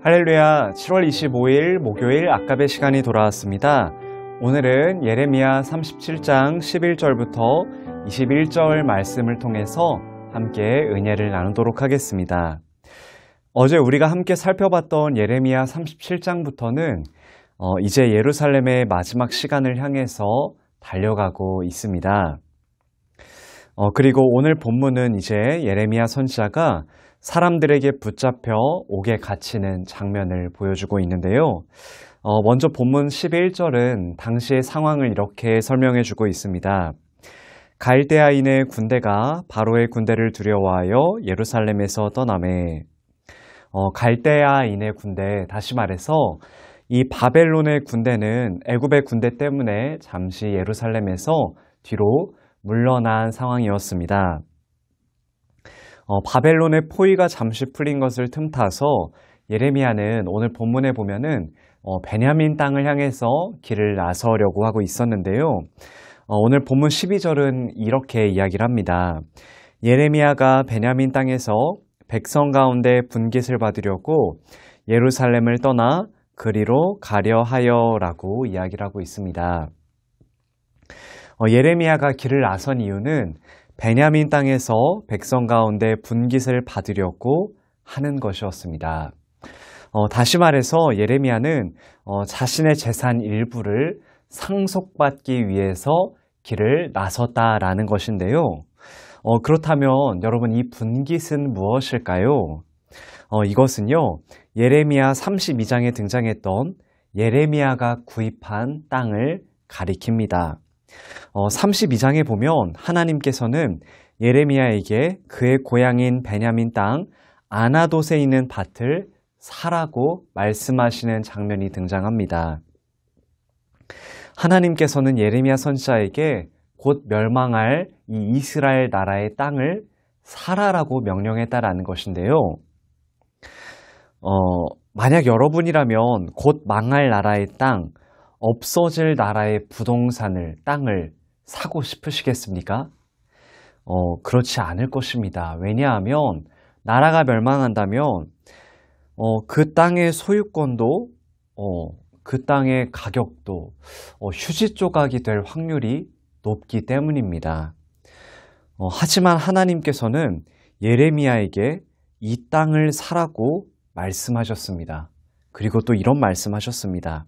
할렐루야, 7월 25일 목요일 아까베 시간이 돌아왔습니다. 오늘은 예레미야 37장 11절부터 21절 말씀을 통해서 함께 은혜를 나누도록 하겠습니다. 어제 우리가 함께 살펴봤던 예레미야 37장부터는 이제 예루살렘의 마지막 시간을 향해서 달려가고 있습니다. 그리고 오늘 본문은 이제 예레미야 선지자가 사람들에게 붙잡혀 옥에 갇히는 장면을 보여주고 있는데요. 먼저 본문 11절은 당시의 상황을 이렇게 설명해주고 있습니다. 갈대아인의 군대가 바로의 군대를 두려워하여 예루살렘에서 떠나매. 갈대아인의 군대, 다시 말해서 이 바벨론의 군대는 애굽의 군대 때문에 잠시 예루살렘에서 뒤로 물러난 상황이었습니다. 바벨론의 포위가 잠시 풀린 것을 틈타서 예레미야는 오늘 본문에 보면은 베냐민 땅을 향해서 길을 나서려고 하고 있었는데요. 오늘 본문 12절은 이렇게 이야기를 합니다. 예레미야가 베냐민 땅에서 백성 가운데 분깃을 받으려고 예루살렘을 떠나 그리로 가려 하여라고 이야기를 하고 있습니다. 예레미야가 길을 나선 이유는 베냐민 땅에서 백성 가운데 분깃을 받으려고 하는 것이었습니다. 다시 말해서 예레미야는 자신의 재산 일부를 상속받기 위해서 길을 나섰다라는 것인데요. 그렇다면 여러분, 이 분깃은 무엇일까요? 이것은요, 예레미야 32장에 등장했던 예레미야가 구입한 땅을 가리킵니다. 32장에 보면 하나님께서는 예레미야에게 그의 고향인 베냐민 땅 아나돗에 있는 밭을 사라고 말씀하시는 장면이 등장합니다. 하나님께서는 예레미야 선지자에게 곧 멸망할 이 이스라엘 나라의 땅을 사라라고 명령했다라는 것인데요. 만약 여러분이라면 곧 망할 나라의 땅, 없어질 나라의 부동산을, 땅을 사고 싶으시겠습니까? 그렇지 않을 것입니다. 왜냐하면 나라가 멸망한다면 그 땅의 소유권도 그 땅의 가격도 휴지 조각이 될 확률이 높기 때문입니다. 하지만 하나님께서는 예레미야에게 이 땅을 사라고 말씀하셨습니다. 그리고 또 이런 말씀하셨습니다.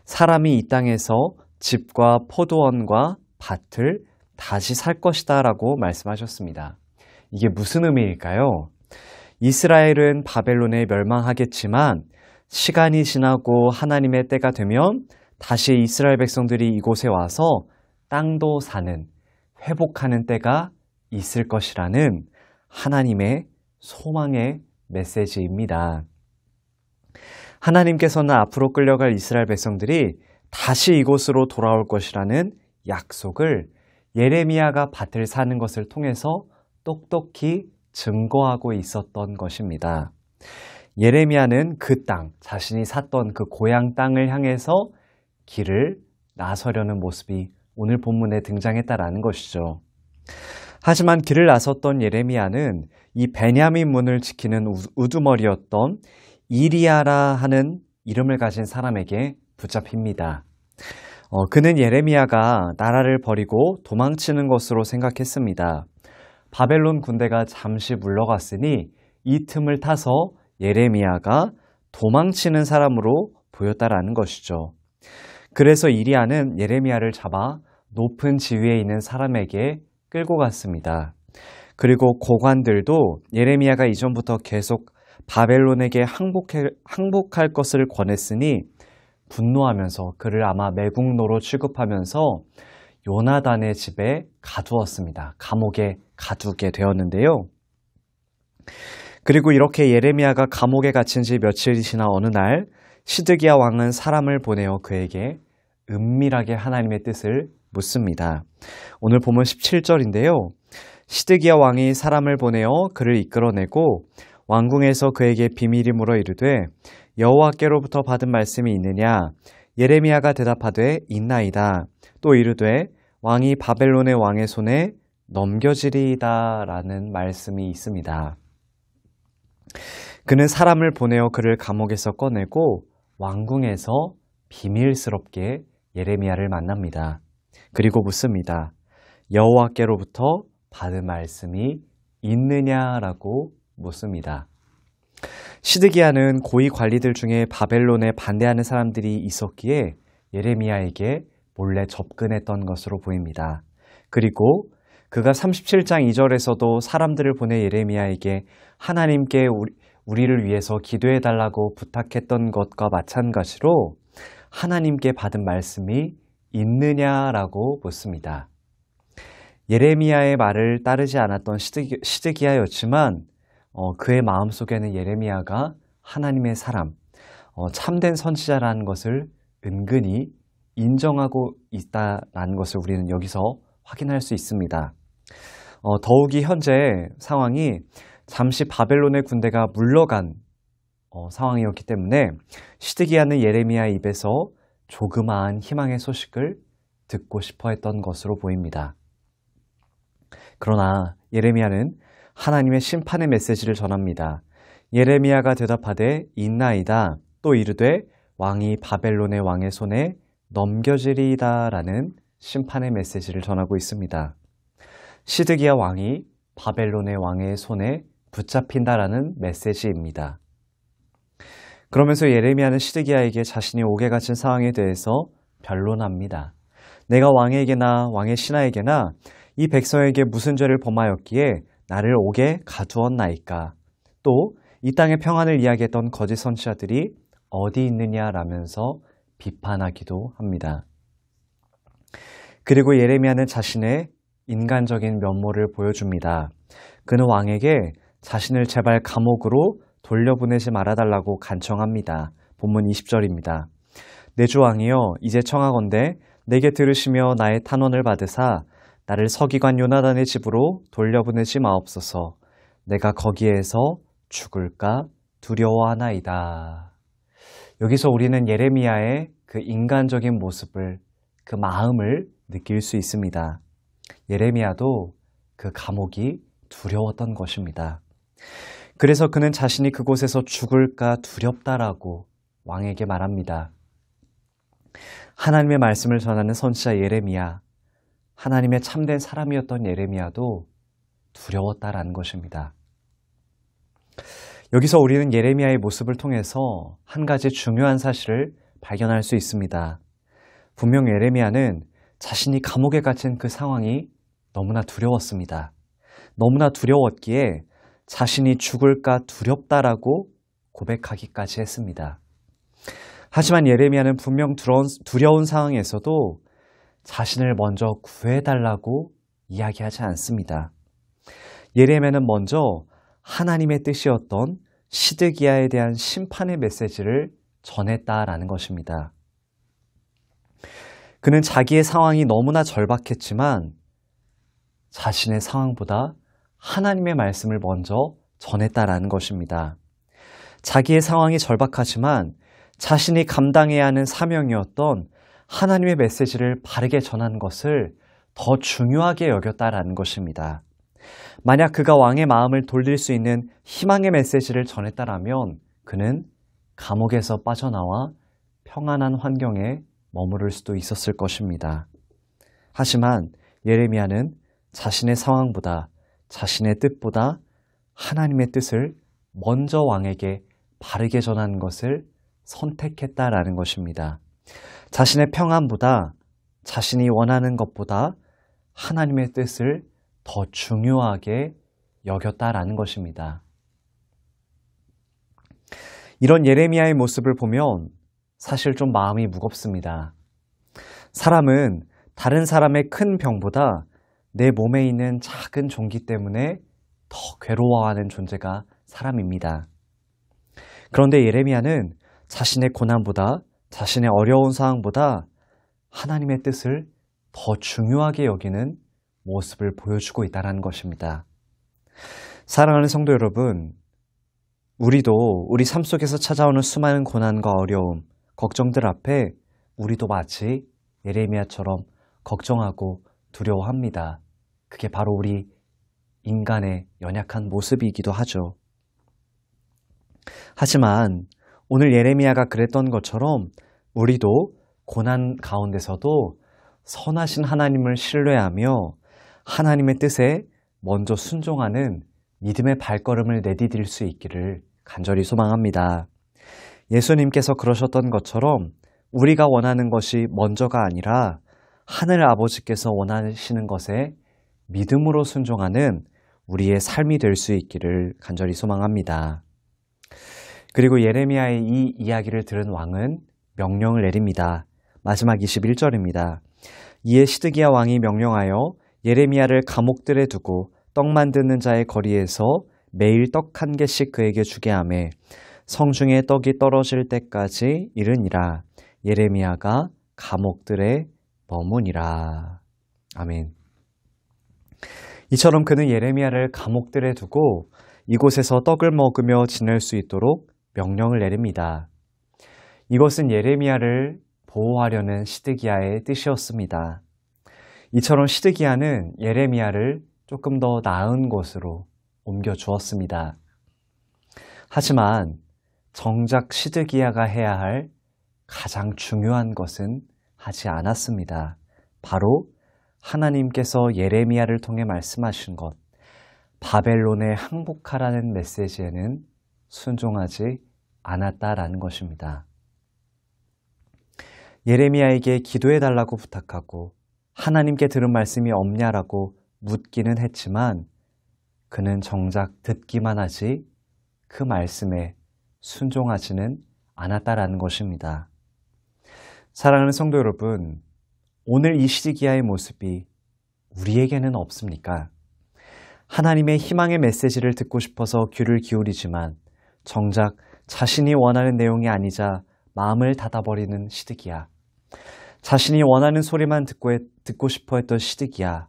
사람이 이 땅에서 집과 포도원과 밭을 다시 살 것이다 라고 말씀하셨습니다. 이게 무슨 의미일까요? 이스라엘은 바벨론에 멸망하겠지만 시간이 지나고 하나님의 때가 되면 다시 이스라엘 백성들이 이곳에 와서 땅도 사는, 회복하는 때가 있을 것이라는 하나님의 소망의 메시지입니다. 하나님께서는 앞으로 끌려갈 이스라엘 백성들이 다시 이곳으로 돌아올 것이라는 약속을 예레미야가 밭을 사는 것을 통해서 똑똑히 증거하고 있었던 것입니다. 예레미야는 그 땅, 자신이 샀던 그 고향 땅을 향해서 길을 나서려는 모습이 오늘 본문에 등장했다라는 것이죠. 하지만 길을 나섰던 예레미야는 이 베냐민 문을 지키는 우두머리였던 이리야라 하는 이름을 가진 사람에게 붙잡힙니다. 그는 예레미야가 나라를 버리고 도망치는 것으로 생각했습니다. 바벨론 군대가 잠시 물러갔으니 이 틈을 타서 예레미야가 도망치는 사람으로 보였다라는 것이죠. 그래서 이리야는 예레미야를 잡아 높은 지위에 있는 사람에게 끌고 갔습니다. 그리고 고관들도 예레미야가 이전부터 계속 바벨론에게 항복할 것을 권했으니 분노하면서 그를 아마 매국노로 취급하면서 요나단의 집에 가두었습니다. 감옥에 가두게 되었는데요. 그리고 이렇게 예레미야가 감옥에 갇힌 지 며칠이 지나 어느 날 시드기야 왕은 사람을 보내어 그에게 은밀하게 하나님의 뜻을 묻습니다. 오늘 보면 17절인데요. 시드기야 왕이 사람을 보내어 그를 이끌어내고 왕궁에서 그에게 비밀이 물어 이르되 여호와께로부터 받은 말씀이 있느냐? 예레미야가 대답하되 있나이다. 또 이르되 왕이 바벨론의 왕의 손에 넘겨지리이다 라는 말씀이 있습니다. 그는 사람을 보내어 그를 감옥에서 꺼내고 왕궁에서 비밀스럽게 예레미야를 만납니다. 그리고 묻습니다. 여호와께로부터 받은 말씀이 있느냐라고 묻습니다. 시드기야는 고위 관리들 중에 바벨론에 반대하는 사람들이 있었기에 예레미야에게 몰래 접근했던 것으로 보입니다. 그리고 그가 37장 2절에서도 사람들을 보내 예레미야에게 하나님께 우리를 위해서 기도해달라고 부탁했던 것과 마찬가지로 하나님께 받은 말씀이 있느냐라고 묻습니다. 예레미야의 말을 따르지 않았던 시드기야였지만 그의 마음속에는 예레미야가 하나님의 사람, 참된 선지자라는 것을 은근히 인정하고 있다는 것을 우리는 여기서 확인할 수 있습니다. 더욱이 현재 상황이 잠시 바벨론의 군대가 물러간 상황이었기 때문에 시드기야는 예레미야의 입에서 조그마한 희망의 소식을 듣고 싶어 했던 것으로 보입니다. 그러나 예레미야는 하나님의 심판의 메시지를 전합니다. 예레미야가 대답하되 있나이다. 또 이르되 왕이 바벨론의 왕의 손에 넘겨지리이다 라는 심판의 메시지를 전하고 있습니다. 시드기야 왕이 바벨론의 왕의 손에 붙잡힌다라는 메시지입니다. 그러면서 예레미야는 시드기야에게 자신이 옥에 갇힌 상황에 대해서 변론합니다. 내가 왕에게나 왕의 신하에게나 이 백성에게 무슨 죄를 범하였기에 나를 옥에 가두었나이까? 또 이 땅의 평안을 이야기했던 거짓 선지자들이 어디 있느냐라면서 비판하기도 합니다. 그리고 예레미야는 자신의 인간적인 면모를 보여줍니다. 그는 왕에게 자신을 제발 감옥으로 돌려보내지 말아달라고 간청합니다. 본문 20절입니다. 내 주 왕이여 이제 청하건대 내게 들으시며 나의 탄원을 받으사 나를 서기관 요나단의 집으로 돌려보내지 마옵소서. 내가 거기에서 죽을까 두려워하나이다. 여기서 우리는 예레미야의 그 인간적인 모습을, 그 마음을 느낄 수 있습니다. 예레미야도 그 감옥이 두려웠던 것입니다. 그래서 그는 자신이 그곳에서 죽을까 두렵다라고 왕에게 말합니다. 하나님의 말씀을 전하는 선지자 예레미야, 하나님의 참된 사람이었던 예레미야도 두려웠다라는 것입니다. 여기서 우리는 예레미야의 모습을 통해서 한 가지 중요한 사실을 발견할 수 있습니다. 분명 예레미야는 자신이 감옥에 갇힌 그 상황이 너무나 두려웠습니다. 너무나 두려웠기에 자신이 죽을까 두렵다라고 고백하기까지 했습니다. 하지만 예레미야는 분명 두려운 상황에서도 자신을 먼저 구해달라고 이야기하지 않습니다. 예레미야는 먼저 하나님의 뜻이었던 시드기야에 대한 심판의 메시지를 전했다라는 것입니다. 그는 자기의 상황이 너무나 절박했지만 자신의 상황보다 하나님의 말씀을 먼저 전했다라는 것입니다. 자기의 상황이 절박하지만 자신이 감당해야 하는 사명이었던 하나님의 메시지를 바르게 전한 것을 더 중요하게 여겼다라는 것입니다. 만약 그가 왕의 마음을 돌릴 수 있는 희망의 메시지를 전했다라면 그는 감옥에서 빠져나와 평안한 환경에 머무를 수도 있었을 것입니다. 하지만 예레미야는 자신의 상황보다, 자신의 뜻보다 하나님의 뜻을 먼저 왕에게 바르게 전하는 것을 선택했다라는 것입니다. 자신의 평안보다, 자신이 원하는 것보다 하나님의 뜻을 더 중요하게 여겼다라는 것입니다. 이런 예레미야의 모습을 보면 사실 좀 마음이 무겁습니다. 사람은 다른 사람의 큰 병보다 내 몸에 있는 작은 종기 때문에 더 괴로워하는 존재가 사람입니다. 그런데 예레미야는 자신의 고난보다, 자신의 어려운 상황보다 하나님의 뜻을 더 중요하게 여기는 모습을 보여주고 있다는 것입니다. 사랑하는 성도 여러분, 우리도 우리 삶 속에서 찾아오는 수많은 고난과 어려움, 걱정들 앞에 우리도 마치 예레미야처럼 걱정하고 두려워합니다. 그게 바로 우리 인간의 연약한 모습이기도 하죠. 하지만 오늘 예레미야가 그랬던 것처럼 우리도 고난 가운데서도 선하신 하나님을 신뢰하며 하나님의 뜻에 먼저 순종하는 믿음의 발걸음을 내디딜 수 있기를 간절히 소망합니다. 예수님께서 그러셨던 것처럼 우리가 원하는 것이 먼저가 아니라 하늘 아버지께서 원하시는 것에 믿음으로 순종하는 우리의 삶이 될 수 있기를 간절히 소망합니다. 그리고 예레미야의 이 이야기를 들은 왕은 명령을 내립니다. 마지막 21절입니다. 이에 시드기야 왕이 명령하여 예레미야를 감옥들에 두고 떡 만드는 자의 거리에서 매일 떡 한 개씩 그에게 주게 하매 성중에 떡이 떨어질 때까지 이르니라. 예레미야가 감옥들에 머무니라. 아멘. 이처럼 그는 예레미야를 감옥들에 두고 이곳에서 떡을 먹으며 지낼 수 있도록 명령을 내립니다. 이것은 예레미야를 보호하려는 시드기야의 뜻이었습니다. 이처럼 시드기야는 예레미야를 조금 더 나은 곳으로 옮겨 주었습니다. 하지만 정작 시드기야가 해야 할 가장 중요한 것은 하지 않았습니다. 바로 하나님께서 예레미야를 통해 말씀하신 것, 바벨론에 항복하라는 메시지에는 순종하지 않았다라는 것입니다. 예레미야에게 기도해달라고 부탁하고 하나님께 들은 말씀이 없냐라고 묻기는 했지만 그는 정작 듣기만 하지 그 말씀에 순종하지는 않았다라는 것입니다. 사랑하는 성도 여러분, 오늘 이 시드기야의 모습이 우리에게는 없습니까? 하나님의 희망의 메시지를 듣고 싶어서 귀를 기울이지만 정작 자신이 원하는 내용이 아니자 마음을 닫아버리는 시드기야. 자신이 원하는 소리만 듣고 싶어 했던 시드기야.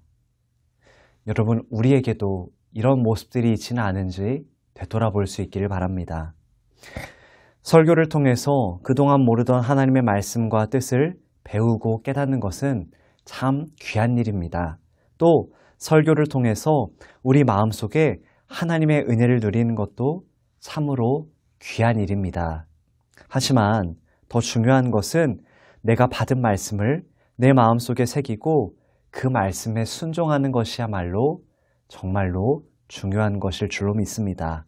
여러분, 우리에게도 이런 모습들이 있지는 않은지 되돌아볼 수 있기를 바랍니다. 설교를 통해서 그동안 모르던 하나님의 말씀과 뜻을 배우고 깨닫는 것은 참 귀한 일입니다. 또 설교를 통해서 우리 마음속에 하나님의 은혜를 누리는 것도 참으로 귀한 일입니다. 하지만 더 중요한 것은 내가 받은 말씀을 내 마음속에 새기고 그 말씀에 순종하는 것이야말로 정말로 중요한 것일 줄로 믿습니다.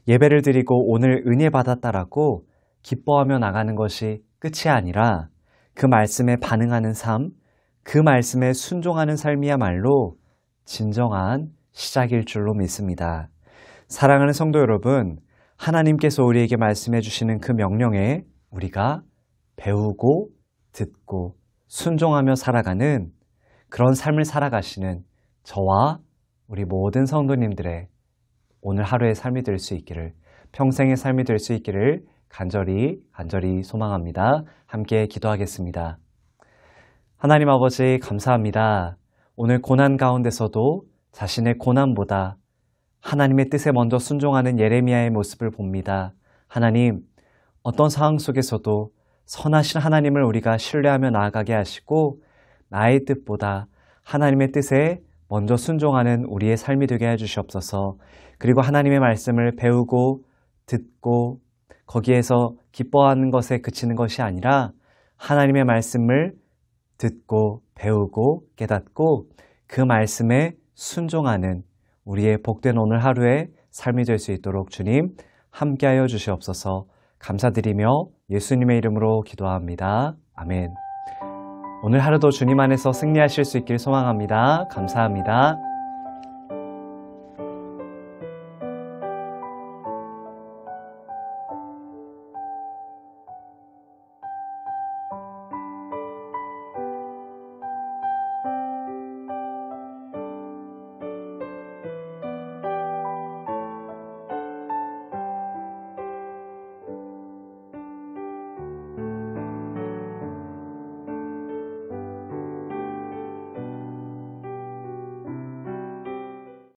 예배를 드리고 오늘 은혜 받았다라고 기뻐하며 나가는 것이 끝이 아니라 그 말씀에 반응하는 삶, 그 말씀에 순종하는 삶이야말로 진정한 시작일 줄로 믿습니다. 사랑하는 성도 여러분, 하나님께서 우리에게 말씀해 주시는 그 명령에 우리가 배우고 듣고 순종하며 살아가는 그런 삶을 살아가시는 저와 우리 모든 성도님들의 오늘 하루의 삶이 될 수 있기를, 평생의 삶이 될 수 있기를 간절히 소망합니다. 함께 기도하겠습니다. 하나님 아버지 감사합니다. 오늘 고난 가운데서도 자신의 고난보다 하나님의 뜻에 먼저 순종하는 예레미야의 모습을 봅니다. 하나님, 어떤 상황 속에서도 선하신 하나님을 우리가 신뢰하며 나아가게 하시고 나의 뜻보다 하나님의 뜻에 먼저 순종하는 우리의 삶이 되게 해주시옵소서. 그리고 하나님의 말씀을 배우고 듣고 거기에서 기뻐하는 것에 그치는 것이 아니라 하나님의 말씀을 듣고 배우고 깨닫고 그 말씀에 순종하는 우리의 복된 오늘 하루의 삶이 될 수 있도록 주님 함께하여 주시옵소서. 감사드리며 예수님의 이름으로 기도합니다. 아멘. 오늘 하루도 주님 안에서 승리하실 수 있길 소망합니다. 감사합니다.